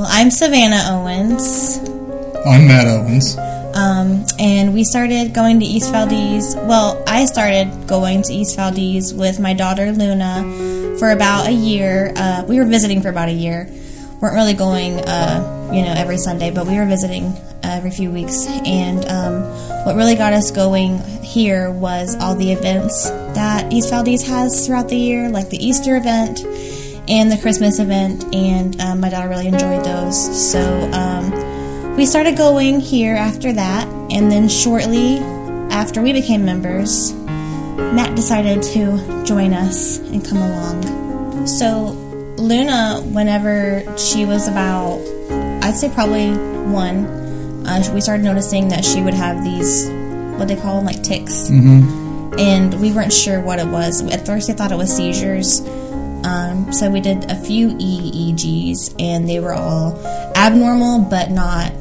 Well, I'm Savannah Owens. I'm Matt Owens. And we started going to East Valdez. Well, I started going to East Valdez with my daughter Luna for about a year. We were visiting for about a year. Weren't really going, every Sunday, but we were visiting every few weeks. And what really got us going here was all the events that East Valdez has throughout the year, like the Easter event and the Christmas event, and my daughter really enjoyed those. So we started going here after that, and then shortly after we became members, Matt decided to join us and come along. So Luna, whenever she was about, I'd say probably one, we started noticing that she would have these, what they call them, like tics. Mm-hmm. And we weren't sure what it was. At first, they thought it was seizures. So we did a few EEGs, and they were all abnormal, but not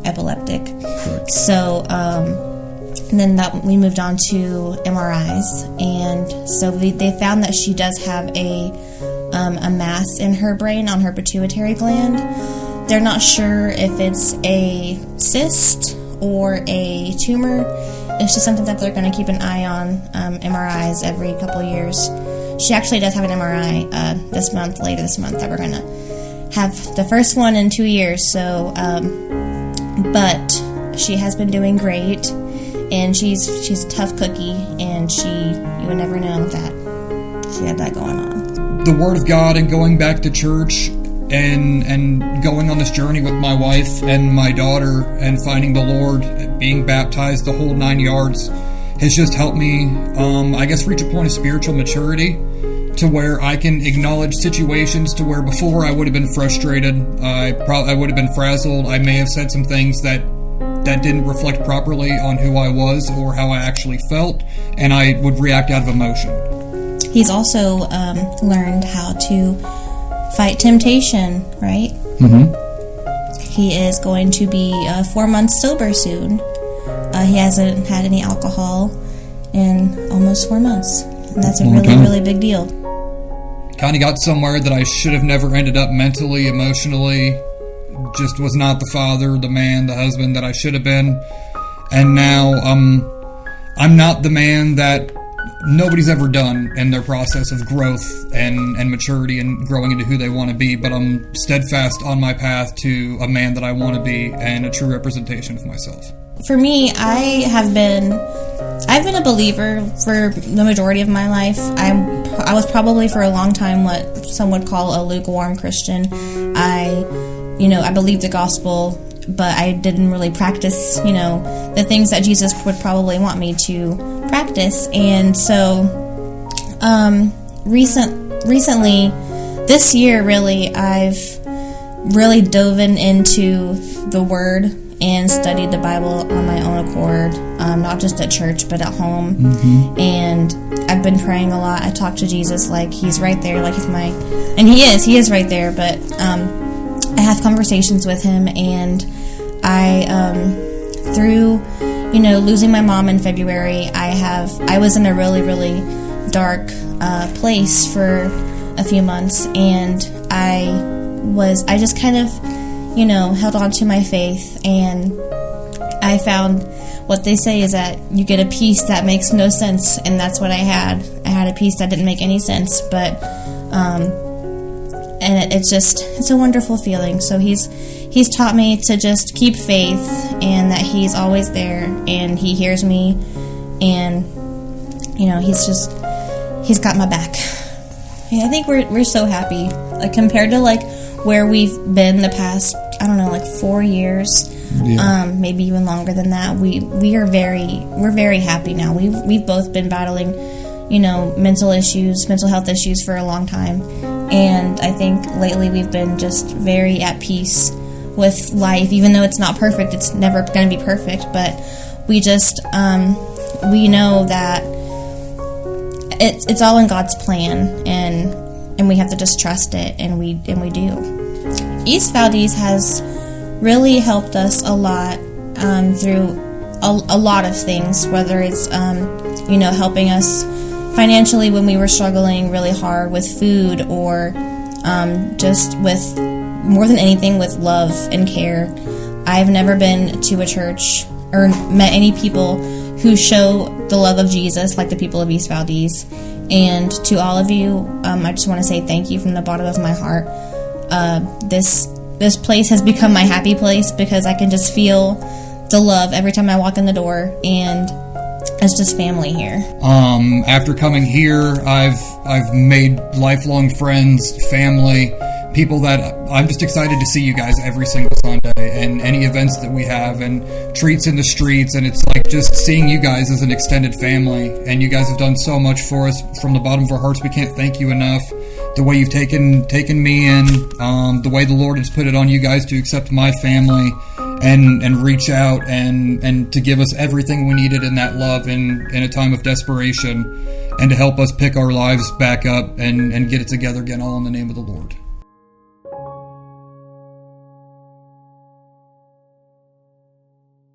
epileptic. Correct. So, and then we moved on to MRIs, and so they found that she does have a mass in her brain on her pituitary gland. They're not sure if it's a cyst or a tumor. It's just something that they're going to keep an eye on, MRIs every couple of years. She actually does have an MRI later this month, that we're going to have the first one in 2 years. So, but she has been doing great, and she's a tough cookie, and you would never know that she had that going on. The Word of God and going back to church and going on this journey with my wife and my daughter and finding the Lord, being baptized, the whole 9 yards, has just helped me, reach a point of spiritual maturity to where I can acknowledge situations to where before I would have been frustrated, I would have been frazzled, I may have said some things that didn't reflect properly on who I was or how I actually felt, and I would react out of emotion. He's also learned how to fight temptation, right? Mm-hmm. He is going to be 4 months sober soon. He hasn't had any alcohol in almost 4 months. And that's a really big deal. Kind of got somewhere that I should have never ended up mentally, emotionally. Just was not the father, the man, the husband that I should have been. And now I'm not the man that nobody's ever done in their process of growth and maturity and growing into who they want to be, but I'm steadfast on my path to a man that I want to be and a true representation of myself. For me, I've been a believer for the majority of my life. I was probably for a long time what some would call a lukewarm Christian. I believed the gospel, but I didn't really practice, the things that Jesus would probably want me to practice. And so, recently, this year, really, I've really dove into the Word and studied the Bible on my own accord, not just at church, but at home. Mm-hmm. And I've been praying a lot. I talk to Jesus like he's right there, like and he is right there, but I have conversations with him, and through losing my mom in February, I was in a really, really dark place for a few months, and I just kind of held on to my faith, and I found what they say is that you get a peace that makes no sense, and that's what I had. I had a peace that didn't make any sense, but and it's a wonderful feeling. So he's taught me to just keep faith, and that he's always there, and he hears me, and he's got my back. I think we're so happy, like compared to like where we've been the past 4 years, maybe even longer than that. We're very happy now. We've both been battling, mental health issues for a long time, and I think lately we've been just very at peace with life, even though it's not perfect. It's never going to be perfect, but we just we know that it's all in God's plan, and we have to just trust it, and we do. East Valdez has really helped us a lot through a lot of things, whether it's helping us financially when we were struggling really hard with food, or just with more than anything with love and care. I've never been to a church or met any people who show the love of Jesus like the people of East Valdez. And to all of you, I just want to say thank you from the bottom of my heart. This place has become my happy place because I can just feel the love every time I walk in the door, and it's just family here. After coming here, I've made lifelong friends, family, people that I'm just excited to see you guys every single Sunday, and any events that we have, and treats in the streets, and it's like just seeing you guys as an extended family, and you guys have done so much for us from the bottom of our hearts. We can't thank you enough. The way you've taken me in, the way the Lord has put it on you guys to accept my family, and reach out and to give us everything we needed in that love in a time of desperation, and to help us pick our lives back up and get it together again, all in the name of the Lord.